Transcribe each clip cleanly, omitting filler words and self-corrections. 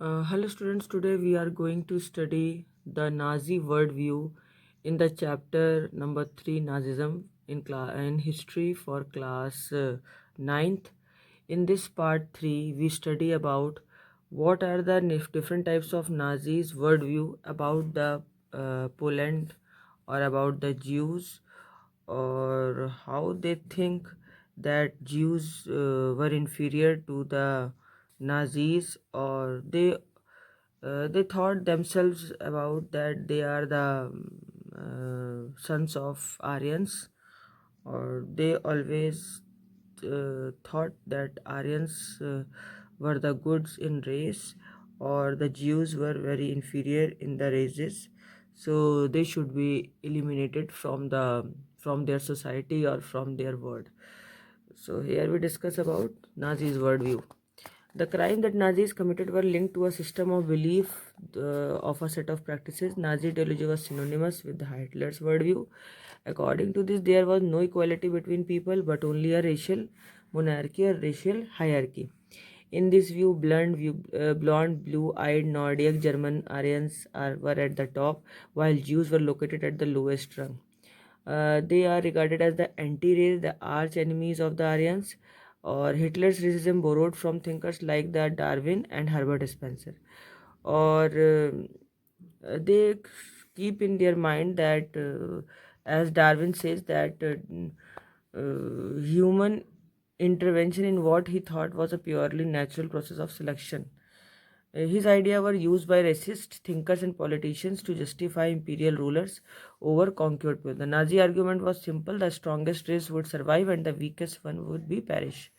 Hello students, today we are going to study the Nazi worldview in the chapter number 3 Nazism in history for class 9th. In this part 3 we study about what are the different types of Nazis worldview about the Poland or about the Jews, or how they think that Jews were inferior to the Nazis, or they thought themselves about that they are the sons of Aryans, or they always thought that Aryans were the goods in race, or the Jews were very inferior in the races, so they should be eliminated from their society or from their world. So here we discuss about Nazis' worldview. The crime that Nazis committed were linked to a system of belief of a set of practices. Nazi ideology was synonymous with Hitler's worldview. According to this, there was no equality between people, but only a racial monarchy or racial hierarchy. In this view, blonde, blue-eyed Nordic German Aryans were at the top, while Jews were located at the lowest rung. They are regarded as the anti-race, the arch enemies of the Aryans, or Hitler's racism borrowed from thinkers like the Darwin and Herbert Spencer. Or they keep in their mind that, as Darwin says, that human intervention in what he thought was a purely natural process of selection. His ideas were used by racist thinkers and politicians to justify imperial rulers over conquered people. The Nazi argument was simple: the strongest race would survive and the weakest one would be perish.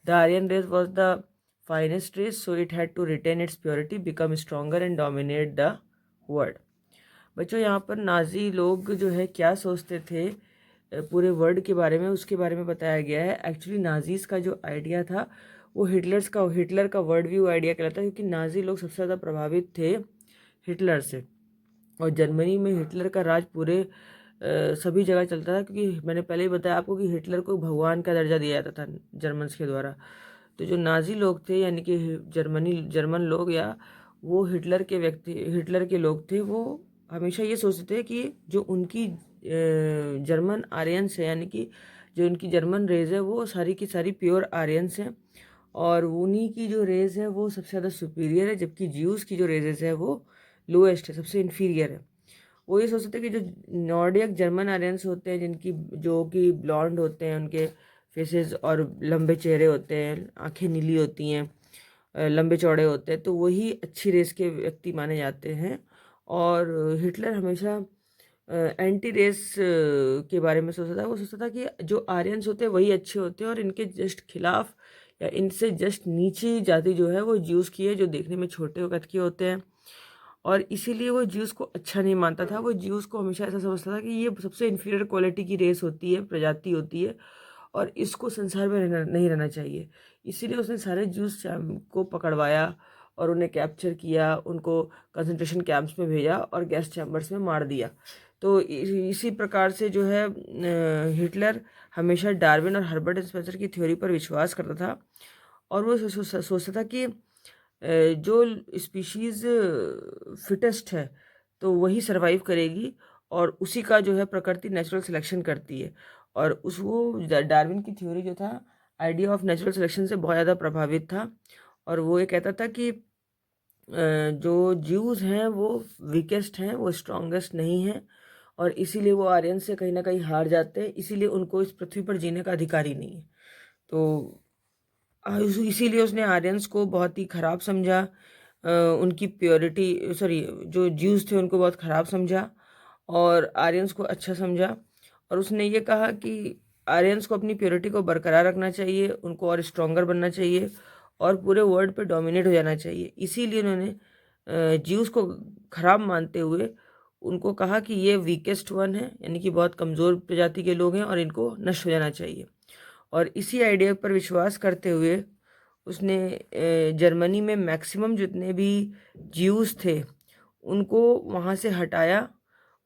The Aryan race was the finest race, so it had to retain its purity, become stronger and dominate the world. बच्चों, यहाँ पर Nazi लोग जो है क्या सोचते थे पूरे वर्ल्ड के बारे में, उसके बारे में बताया गया है. एक्चुअली नाजीज का जो आइडिया था वो हिटलर का वर्ल्ड व्यू आइडिया कहलाता है, क्योंकि नाजी लोग सबसे ज़्यादा प्रभावित थे हिटलर से. और जर्मनी में हिटलर का राज पूरे सभी जगह चलता था, क्योंकि मैंने पहले ही बताया आपको कि हिटलर को भगवान का दर्जा दिया जाता था जर्मन्स के द्वारा. तो जो नाजी लोग थे, यानी कि जर्मन लोग, या वो हिटलर के लोग थे, वो हमेशा ये सोचते थे कि जो उनकी जर्मन आर्यंस है, यानी कि जो उनकी जर्मन रेस है, वो सारी की सारी प्योर आर्यंस हैं, और उन्हीं की जो रेस है वो सबसे ज़्यादा सुपीरियर है, जबकि ज्यूज़ की जो रेसेस है वो लोएस्ट है, सबसे इन्फीरियर है. वो ये सोचते थे कि जो नॉर्डिक जर्मन आर्यंस होते हैं, जिनकी जो कि ब्लॉन्ड होते हैं, उनके फेसेस और लंबे चेहरे होते हैं, आंखें नीली होती हैं, लंबे चौड़े होते हैं, तो वही अच्छी रेस के व्यक्ति माने जाते हैं. और हिटलर हमेशा एंटी रेस के बारे में सोचता था. वो सोचता था कि जो आर्यंस होते हैं वही अच्छे होते हैं, और इनके जस्ट खिलाफ या इनसे जस्ट नीची जाति जो है वो ज्यूज़ की है, जो देखने में छोटे कद के होते हैं. और इसीलिए वो ज्यूज़ को अच्छा नहीं मानता था. वो ज्यूज़ को हमेशा ऐसा समझता था कि ये सबसे इन्फीरियर क्वालिटी की रेस होती है, प्रजाति होती है, और इसको संसार में नहीं रहना चाहिए. इसीलिए उसने सारे ज्यूज़ को पकड़वाया और उन्हें कैप्चर किया, उनको कंसंट्रेशन कैंप्स में भेजा और गैस चैम्बर्स में मार दिया. तो इसी प्रकार से जो है हिटलर हमेशा डार्विन और हर्बर्ट स्पेंसर की थ्योरी पर विश्वास करता था, और वो सोचता था कि जो स्पीशीज़ फिटेस्ट है तो वही सरवाइव करेगी, और उसी का जो है प्रकृति नेचुरल सिलेक्शन करती है. और वो डार्विन की थ्योरी जो था, आइडिया ऑफ नेचुरल सिलेक्शन से बहुत ज़्यादा प्रभावित था. और वो ये कहता था कि जो ज्यूज़ हैं वो वीकेस्ट हैं, वो स्ट्रॉन्गेस्ट नहीं हैं, और इसीलिए वो आर्यन से कहीं ना कहीं हार जाते हैं, इसीलिए उनको इस पृथ्वी पर जीने का अधिकार ही नहीं है. तो इसीलिए उसने आर्यंस को बहुत ही ख़राब समझा, उनकी प्योरिटी सॉरी जो ज्यूज़ थे उनको बहुत ख़राब समझा, और आर्यंस को अच्छा समझा. और उसने ये कहा कि आर्यंस को अपनी प्योरिटी को बरकरार रखना चाहिए, उनको और स्ट्रॉन्गर बनना चाहिए, और पूरे वर्ल्ड पे डोमिनेट हो जाना चाहिए. इसीलिए उन्होंने ज्यूज़ को ख़राब मानते हुए उनको कहा कि ये वीकेस्ट वन है, यानी कि बहुत कमज़ोर प्रजाति के लोग हैं, और इनको नष्ट हो जाना चाहिए. और इसी आइडिया पर विश्वास करते हुए उसने जर्मनी में मैक्सिमम जितने भी ज्यूज़ थे उनको वहाँ से हटाया,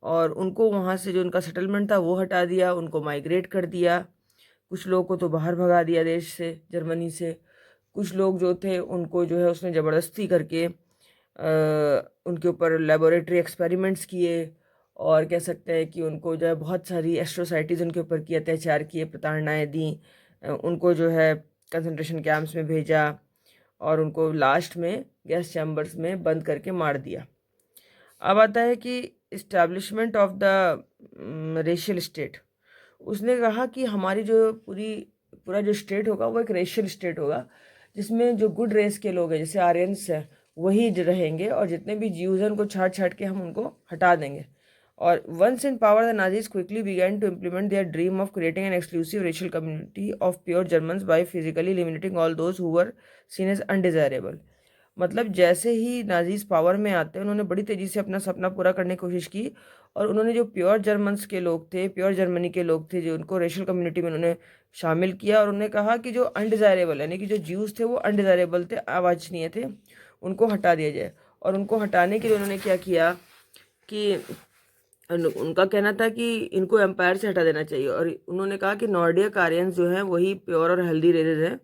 और उनको वहाँ से जो उनका सेटलमेंट था वो हटा दिया, उनको माइग्रेट कर दिया. कुछ लोगों को तो बाहर भगा दिया देश से, जर्मनी से. कुछ लोग जो थे उनको जो है उसने ज़बरदस्ती करके उनके ऊपर लेबोरेटरी एक्सपेरिमेंट्स किए, और कह सकते हैं कि उनको जो है बहुत सारी एट्रोसाइटीज़ उनके ऊपर किए, अत्याचार किए, प्रताड़नाएँ दी, उनको जो है कंसंट्रेशन कैंप्स में भेजा, और उनको लास्ट में गैस चैम्बर्स में बंद करके मार दिया। अब आता है कि establishment of the racial state. उसने कहा कि हमारी जो पूरा जो स्टेट होगा वो एक रेशियल स्टेट होगा, जिसमें जो गुड रेस के लोग हैं जैसे आर्यंस हैं वही रहेंगे, और जितने भी ज्यूज हैं उनको छाट छाट के हम उनको हटा देंगे। और once in power the Nazis quickly began to implement their dream of creating an exclusive racial community of pure Germans by physically eliminating all those who were seen as undesirable. मतलब जैसे ही नाजीज पावर में आते हैं उन्होंने बड़ी तेज़ी से अपना सपना पूरा करने की कोशिश की, और उन्होंने जो प्योर जर्मन्स के लोग थे, प्योर जर्मनी के लोग थे, जो उनको रेशियल कम्युनिटी में उन्होंने शामिल किया, और उन्होंने कहा कि जो अनडिज़ायरेबल यानी कि जो ज्यूज़ थे वो अनडिज़ायरेबल थे, अवांछनीय थे, उनको हटा दिया जाए। और उनको हटाने के लिए उन्होंने क्या किया कि उनका कहना था कि इनको एम्पायर से हटा देना चाहिए, और उन्होंने कहा कि नॉर्डिक आर्यंस जो हैं वही प्योर और हेल्दी रेजेस हैं,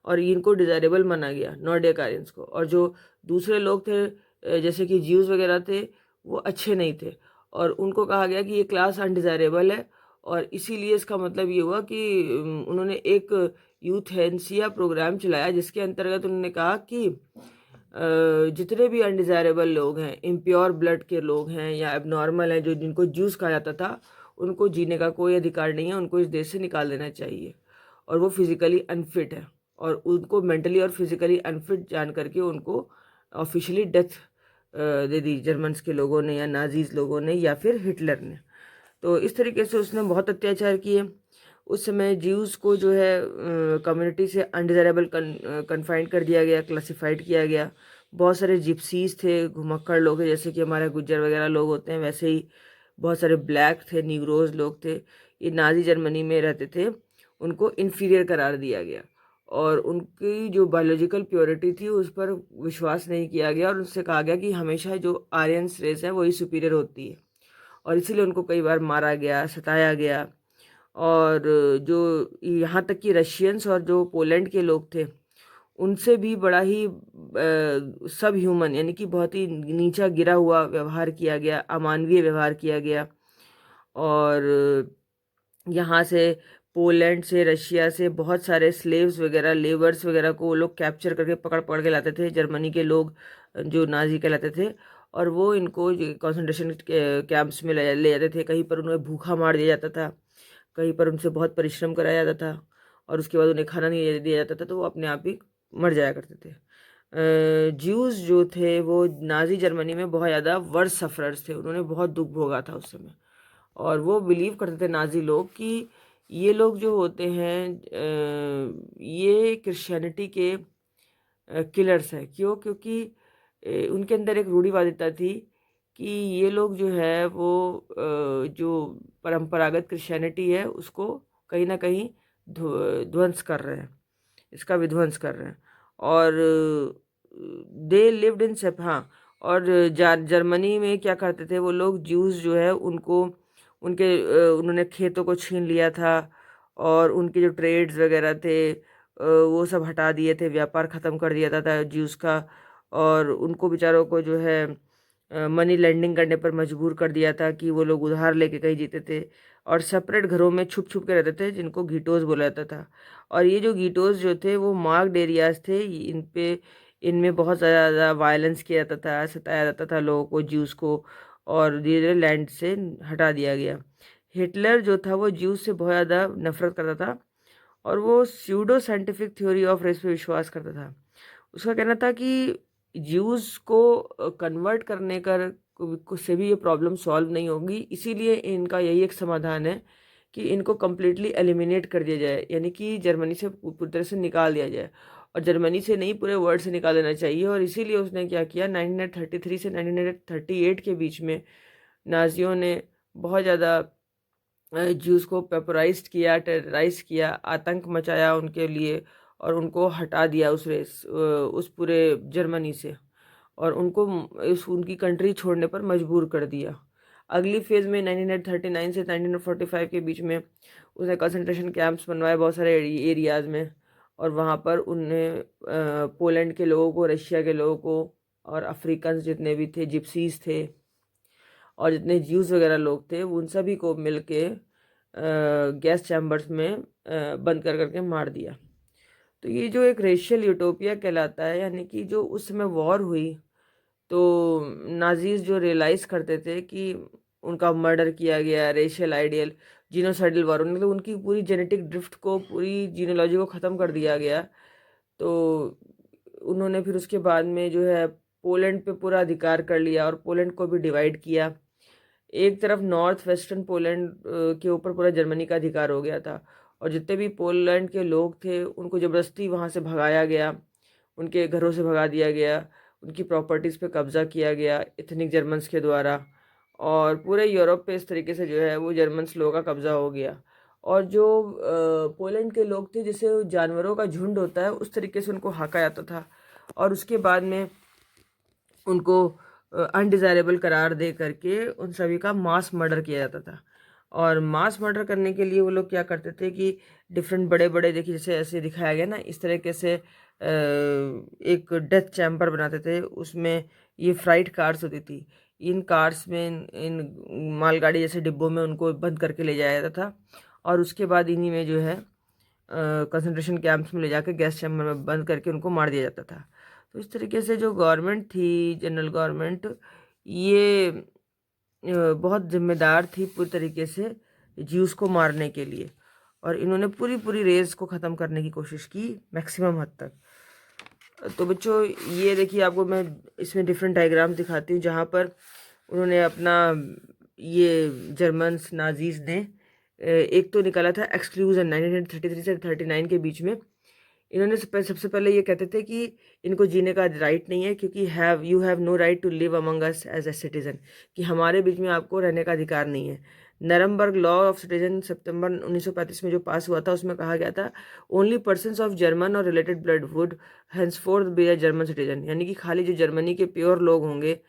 और इनको डिज़ायरेबल माना गया नॉर्डिक आर्यंस को। और जो दूसरे लोग थे जैसे कि ज्यूज वगैरह थे वो अच्छे नहीं थे, और उनको कहा गया कि ये क्लास अनडिज़ायरेबल है। और इसीलिए इसका मतलब ये हुआ कि उन्होंने एक यूथेंसिया प्रोग्राम चलाया, जिसके अंतर्गत उन्होंने कहा कि जितने भी अनडिज़ायरेबल लोग हैं, इम्प्योर ब्लड के लोग हैं या एबनॉर्मल हैं, जो जिनको जूस कहा जाता था, उनको जीने का कोई अधिकार नहीं है, उनको इस देश से निकाल देना चाहिए, और वो फिज़िकली अनफिट है। और उनको मेंटली और फिज़िकली अनफिट जान करके उनको ऑफिशियली डेथ दे दी जर्मन्स के लोगों ने, या नाजीज लोगों ने, या फिर हिटलर ने। तो इस तरीके से उसने बहुत अत्याचार किए। उस समय ज्यूज़ को जो है कम्युनिटी से अनडिज़ायरेबल कन्फाइंड कर दिया गया, क्लासिफाइड किया गया। बहुत सारे जिप्सीज थे, घुमक्कड़ लोग थे, जैसे कि हमारे गुज्जर वगैरह लोग होते हैं, वैसे ही बहुत सारे ब्लैक थे, नीग्रोज लोग थे, ये नाजी जर्मनी में रहते थे, उनको इन्फीरियर करार दिया गया, और उनकी जो बायोलॉजिकल प्योरिटी थी उस पर विश्वास नहीं किया गया, और उनसे कहा गया कि हमेशा जो आर्यंस रेस है वही सुपीरियर होती है, और इसीलिए उनको कई बार मारा गया, सताया गया। और जो यहाँ तक कि रशियंस और जो पोलैंड के लोग थे उनसे भी बड़ा ही सब ह्यूमन यानी कि बहुत ही नीचा गिरा हुआ व्यवहार किया गया, अमानवीय व्यवहार किया गया। और यहाँ से पोलैंड से, रशिया से बहुत सारे स्लेव्स वगैरह, लेबर्स वगैरह को वो लोग कैप्चर करके पकड़ पकड़ के लाते थे, जर्मनी के लोग जो नाजी कहलाते थे, और वो इनको कंसंट्रेशन कैंप्स में ले जाते थे। कहीं पर उन्हें भूखा मार दिया जाता था, कहीं पर उनसे बहुत परिश्रम कराया जाता था, और उसके बाद उन्हें खाना नहीं दिया जाता था, तो वो अपने आप ही मर जाया करते थे। ज्यूज जो थे वो नाजी जर्मनी में बहुत ज़्यादा वर्स्ट सफरर्स थे, उन्होंने बहुत दुख भोगा था उस समय। और वो बिलीव करते थे नाजी लोग कि ये लोग जो होते हैं ये क्रिश्चियनिटी के किलर्स हैं। क्यों? क्योंकि उनके अंदर एक रूढ़िवादिता थी कि ये लोग जो है वो जो परंपरागत क्रिश्चियनिटी है उसको कहीं ना कहीं ध्वंस कर रहे हैं, इसका विध्वंस कर रहे हैं। और दे लिव्ड इन सेप हाँ। और जर्मनी में क्या करते थे वो लोग, ज्यूज जो है उनको उनके उन्होंने खेतों को छीन लिया था, और उनके जो ट्रेड्स वगैरह थे वो सब हटा दिए थे, व्यापार ख़त्म कर दिया था ज्यूज का। और उनको बेचारों को जो है मनी लेंडिंग करने पर मजबूर कर दिया था कि वो लोग उधार लेके कहीं जीते थे, और सेपरेट घरों में छुप छुप के रहते थे, जिनको घीटोज बोला जाता था। और ये जो घीटोज जो थे वो मार्क्ड एरियाज थे, इनमें बहुत ज़्यादा वायलेंस किया जाता था, सताया जाता था लोगों को, ज्यूज़ को, और धीरे धीरे लैंड से हटा दिया गया। हिटलर जो था वो ज्यूज़ से बहुत ज़्यादा नफरत करता था, और वो pseudo scientific theory of race पे विश्वास करता था। उसका कहना था कि ज्यूज़ को कन्वर्ट करने से भी ये प्रॉब्लम सॉल्व नहीं होगी, इसीलिए इनका यही एक समाधान है कि इनको कम्प्लीटली एलिमिनेट कर दिया जाए, यानी कि जर्मनी से पूरी तरह से निकाल दिया जाए। और जर्मनी से नहीं, पूरे वर्ल्ड से निकाल देना चाहिए। और इसीलिए उसने क्या किया, 1933 से 1938 के बीच में नाजियों ने बहुत ज़्यादा ज्यूज़ को पेपराइज्ड किया, टेरराइज किया, आतंक मचाया उनके लिए, और उनको हटा दिया उस पूरे जर्मनी से, और उनको उनकी कंट्री छोड़ने पर मजबूर कर दिया। अगली फेज़ में 1939 से 1945 के बीच में उसने कंसंट्रेशन कैंप्स बनवाए बहुत सारे एरियाज़ में, और वहाँ पर उनने पोलैंड के लोगों को, रशिया के लोगों को और अफ्रीकन जितने भी थे, जिप्सीज थे, और जितने ज्यूज वगैरह लोग थे, उन सभी को मिल के गैस चैम्बर्स में बंद कर करके मार दिया। तो ये जो एक रेशियल यूटोपिया कहलाता है, यानी कि जो उस समय वॉर हुई तो नाजीज जो रियलाइज़ करते थे कि उनका मर्डर किया गया, रेशियल आइडियल, जीनोसाइडल वॉर, मतलब उनकी पूरी जेनेटिक ड्रिफ्ट को, पूरी जीनोलॉजी को ख़त्म कर दिया गया। तो उन्होंने फिर उसके बाद में जो है पोलैंड पे पूरा अधिकार कर लिया और पोलैंड को भी डिवाइड किया। एक तरफ नॉर्थ वेस्टर्न पोलैंड के ऊपर पूरा जर्मनी का अधिकार हो गया था, और जितने भी पोलैंड के लोग थे उनको ज़बरदस्ती वहाँ से भगाया गया, उनके घरों से भगा दिया गया, उनकी प्रॉपर्टीज़ पे कब्ज़ा किया गया इथनिक जर्मन्स के द्वारा, और पूरे यूरोप पे इस तरीके से जो है वो जर्मन्स लोगों का कब्ज़ा हो गया। और जो पोलैंड के लोग थे, जैसे जानवरों का झुंड होता है उस तरीके से उनको हाँका जाता था, और उसके बाद में उनको अनडिज़ायरेबल करार दे करके उन सभी का मास मर्डर किया जाता था। और मास मर्डर करने के लिए वो लोग क्या करते थे कि डिफरेंट बड़े बड़े, देखिए जैसे ऐसे दिखाया गया ना, इस तरीके से एक डेथ चैम्बर बनाते थे, उसमें ये फ्राइट कार्स होती थी, इन कार्स में इन मालगाड़ी जैसे डिब्बों में उनको बंद करके ले जाया जाता था, और उसके बाद इन्हीं में जो है कंसंट्रेशन कैंप्स में ले जाकर गैस चैम्बर में बंद करके उनको मार दिया जाता था। तो इस तरीके से जो गवर्नमेंट थी, जनरल गवर्नमेंट, ये बहुत जिम्मेदार थी पूरी तरीके से ज्यूस को मारने के लिए, और इन्होंने पूरी पूरी रेस को ख़त्म करने की कोशिश की मैक्सिमम हद तक। तो बच्चों ये देखिए, आपको मैं इसमें डिफरेंट डायग्राम दिखाती हूँ जहाँ पर उन्होंने अपना ये जर्मन्स नाजीज ने एक तो निकाला था एक्सक्लूजन 1933 से 39 के बीच में। इन्होंने सबसे पहले ये कहते थे कि इनको जीने का राइट नहीं है, क्योंकि you have no right to live among us as a citizen, कि हमारे बीच में आपको रहने का अधिकार नहीं है। नरमबर्ग लॉ ऑफ सिटीजन सितंबर 1935 में जो पास हुआ था, उसमें कहा गया था ओनली पर्सन्स ऑफ जर्मन और related blood would henceforth be a German citizen, यानी कि खाली जो जर्मनी के प्योर लोग होंगे,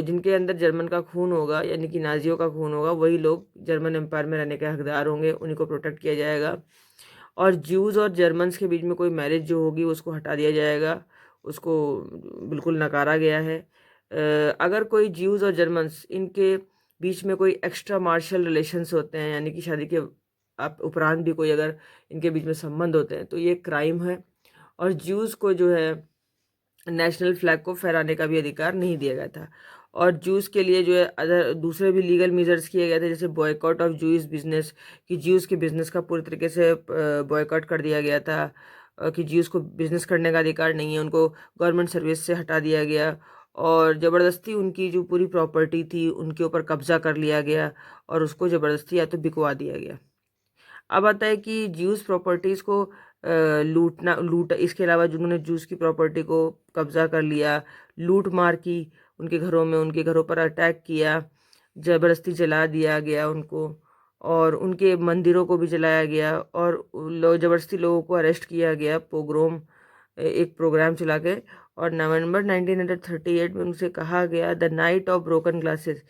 जिनके अंदर जर्मन का खून होगा, यानी कि नाजियों का खून होगा, वही लोग जर्मन एम्पायर में रहने के हकदार होंगे, उन्हीं को प्रोटेक्ट किया जाएगा। और ज्यूज़ और जर्मन्स के बीच में कोई मैरिज जो होगी उसको हटा दिया जाएगा, उसको बिल्कुल नकारा गया है। अगर कोई ज्यूज़ और जर्मन्स इनके बीच में कोई एक्स्ट्रा मार्शल रिलेशंस होते हैं, यानी कि शादी के उपरांत भी कोई अगर इनके बीच में संबंध होते हैं, तो ये क्राइम है। और ज्यूज़ को जो है नेशनल फ्लैग को फहराने का भी अधिकार नहीं दिया गया था। और जूस के लिए जो है अदर दूसरे भी लीगल मेजर्स किए गए थे, जैसे बॉयकॉट ऑफ जूस बिजनेस, कि जूस के बिजनेस का पूरी तरीके से बॉयकॉट कर दिया गया था, कि जूस को बिजनेस करने का अधिकार नहीं है, उनको गवर्नमेंट सर्विस से हटा दिया गया, और ज़बरदस्ती उनकी जो पूरी प्रॉपर्टी थी उनके ऊपर कब्जा कर लिया गया, और उसको ज़बरदस्ती या तो बिकवा दिया गया। अब आता है कि ज्यूस प्रॉपर्टीज़ को लूट, इसके अलावा जिन्होंने ज्यूस की प्रॉपर्टी को कब्जा कर लिया, लूट मार की उनके घरों में, उनके घरों पर अटैक किया, ज़बरदस्ती जला दिया गया उनको, और उनके मंदिरों को भी जलाया गया, और ज़बरदस्ती लोगों को अरेस्ट किया गया, पोग्रोम एक प्रोग्राम चला के। और नवंबर 1938 में उनसे कहा गया the night of broken glasses,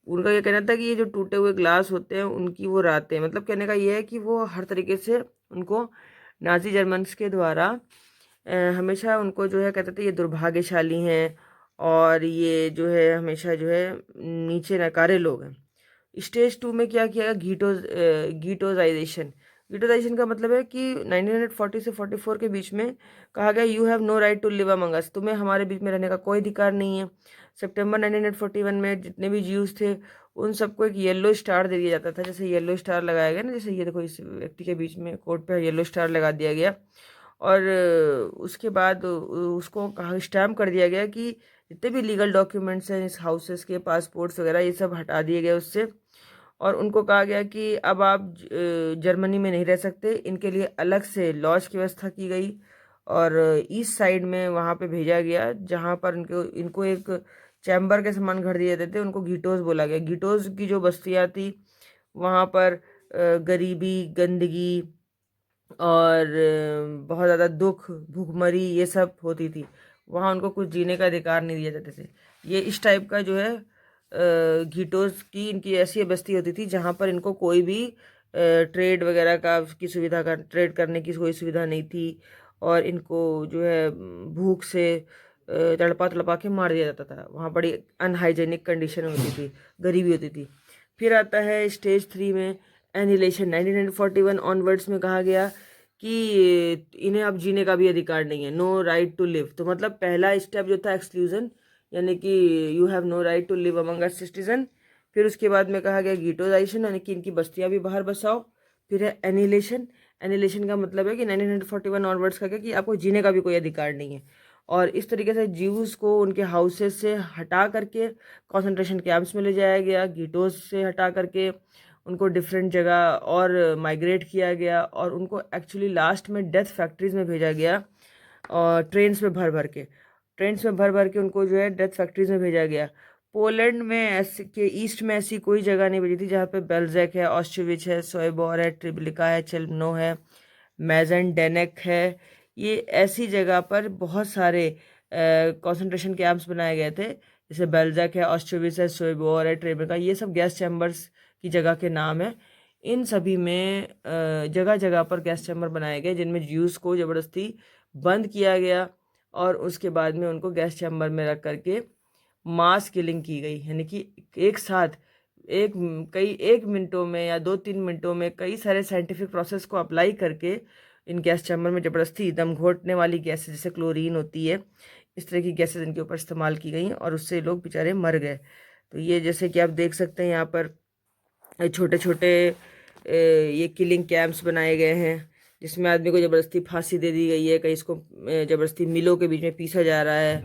उनका ये कहना था कि ये जो टूटे हुए ग्लास होते हैं उनकी वो रातें, मतलब कहने का ये है कि वो हर तरीके से उनको नाजी जर्मन्स के द्वारा हमेशा उनको जो है कहते थे ये दुर्भाग्यशाली हैं, और ये जो है हमेशा जो है नीचे नकारे लोग हैं। स्टेज 2 में क्या किया, गीटोजाइजेशन। गीटोजाइजेशन का मतलब है कि 1940 से 44 के बीच में कहा गया you have no right to live among us, तुम्हें हमारे बीच में रहने का कोई अधिकार नहीं है। सितंबर 1941 में जितने भी ज्यूज थे उन सबको एक येलो स्टार दे दिया जाता था, जैसे येलो स्टार लगाया गया ना, जैसे ये देखो इस व्यक्ति के बीच में कोट पे येलो स्टार लगा दिया गया। और उसके बाद उसको कहा स्टैम्प कर दिया गया कि जितने भी लीगल डॉक्यूमेंट्स हैं इस हाउसेस के, पासपोर्ट्स वगैरह, ये सब हटा दिए गए उससे। और उनको कहा गया कि अब आप जर्मनी में नहीं रह सकते, इनके लिए अलग से लॉज की व्यवस्था की गई, और ईस्ट साइड में वहाँ पे भेजा गया, जहाँ पर इनको इनको एक चैम्बर के समान घर दिए जाते थे, उनको घीटोज बोला गया। घीटोज की जो बस्तियाँ थी वहाँ पर गरीबी, गंदगी, और बहुत ज़्यादा दुख, भूखमरी, ये सब होती थी। वहाँ उनको कुछ जीने का अधिकार नहीं दिए जाते थे। ये इस टाइप का जो है घीटोज की इनकी ऐसी बस्ती होती थी जहाँ पर इनको कोई भी ट्रेड वगैरह का की सुविधा का ट्रेड करने की कोई सुविधा नहीं थी, और इनको जो है भूख से तड़पा तड़पा के मार दिया जाता था। वहाँ बड़ी अनहाइजेनिक कंडीशन होती थी, गरीबी होती थी। फिर आता है स्टेज 3 में एनिलेशन। 1941 ऑनवर्ड्स में कहा गया कि इन्हें अब जीने का भी अधिकार नहीं है, नो राइट टू लिव। तो मतलब पहला स्टेप जो था एक्सक्लूजन, यानी कि you have no right to live among us citizen. फिर उसके बाद में कहा गया गीटोजाइजेशन, यानी कि इनकी बस्तियां भी बाहर बसाओ। फिर है एनिलेशन। एनिलेशन का मतलब है कि 1941 ऑनवर्ड्स का क्या कि आपको जीने का भी कोई अधिकार नहीं है। और इस तरीके से जीव्स को उनके हाउसेस से हटा करके कंसंट्रेशन कैंप्स में ले जाया गया, गीटोज से हटा करके उनको डिफरेंट जगह और माइग्रेट किया गया, और उनको एक्चुअली लास्ट में डेथ फैक्ट्रीज में भेजा गया, और ट्रेन्स में भर भर के उनको जो है डेथ फैक्ट्रीज में भेजा गया। पोलैंड में ऐसे के ईस्ट में ऐसी कोई जगह नहीं बची थी जहाँ पे बेल्जेक है, ऑस्ट्रिविच है, सोइबोर है, ट्रिब्लिका है, चेल्मनो है, मैजन डेनेक है। ये ऐसी जगह पर बहुत सारे कंसंट्रेशन कैंप्स बनाए गए थे, जैसे बेल्जेक है, ऑस्ट्रिविच है, सोइबोर है, ट्रिब्लिका, ये सब गैस चैम्बर्स की जगह के नाम है। इन सभी में जगह जगह पर गैस चैम्बर बनाए गए जिनमें ज्यूस को ज़बरदस्ती बंद किया गया, और उसके बाद में उनको गैस चैम्बर में रख करके मास किलिंग की गई। यानी कि एक साथ एक मिनटों में या 2-3 मिनटों में कई सारे साइंटिफिक प्रोसेस को अप्लाई करके इन गैस चैम्बर में ज़बरदस्ती दम घोटने वाली गैसेज जैसे क्लोरीन होती है, इस तरह की गैसेज इनके ऊपर इस्तेमाल की गई, और उससे लोग बेचारे मर गए। तो ये जैसे कि आप देख सकते हैं यहाँ पर छोटे छोटे ये किलिंग कैंप्स बनाए गए हैं, जिसमें आदमी को ज़बरदस्ती फांसी दे दी गई है, कहीं इसको ज़बरदस्ती मिलों के बीच में पीसा जा रहा है।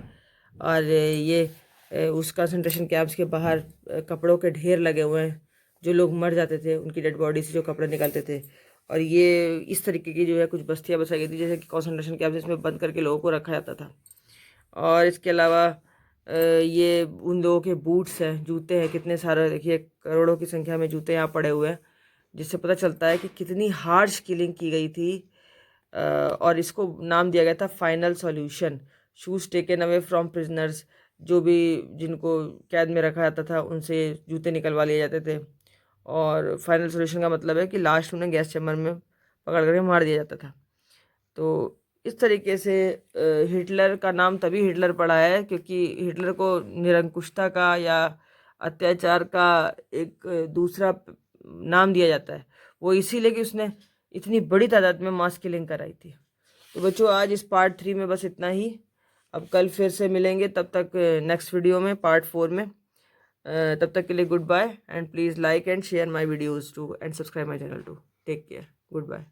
और ये उस कंसंट्रेशन कैंप्स के बाहर कपड़ों के ढेर लगे हुए हैं, जो लोग मर जाते थे उनकी डेड बॉडी से जो कपड़े निकलते थे। और ये इस तरीके की जो है कुछ बस्तियाँ बसाई गई थी, जैसे कि कंसंट्रेशन कैंप, जिसमें बंद करके लोगों को रखा जाता था। और इसके अलावा ये उन लोगों के बूट्स हैं, जूते हैं, कितने सारे, देखिए करोड़ों की संख्या में जूते यहाँ पड़े हुए हैं, जिससे पता चलता है कि कितनी हार्श किलिंग की गई थी। और इसको नाम दिया गया था final solution. Shoes taken away from prisoners, जो भी जिनको कैद में रखा जाता था उनसे जूते निकलवा लिए जाते थे। और फाइनल सॉल्यूशन का मतलब है कि लास्ट उन्हें गैस चैम्बर में पकड़ करके मार दिया जाता था। तो इस तरीके से हिटलर का नाम तभी हिटलर पड़ा है क्योंकि हिटलर को निरंकुशता का या अत्याचार का एक दूसरा नाम दिया जाता है, वो इसीलिए कि उसने इतनी बड़ी तादाद में मास किलिंग कराई थी। तो बच्चों आज इस पार्ट 3 में बस इतना ही। अब कल फिर से मिलेंगे, तब तक नेक्स्ट वीडियो में पार्ट 4 में। तब तक के लिए goodbye, and please like and share my videos too and subscribe my channel too. Take care, good bye.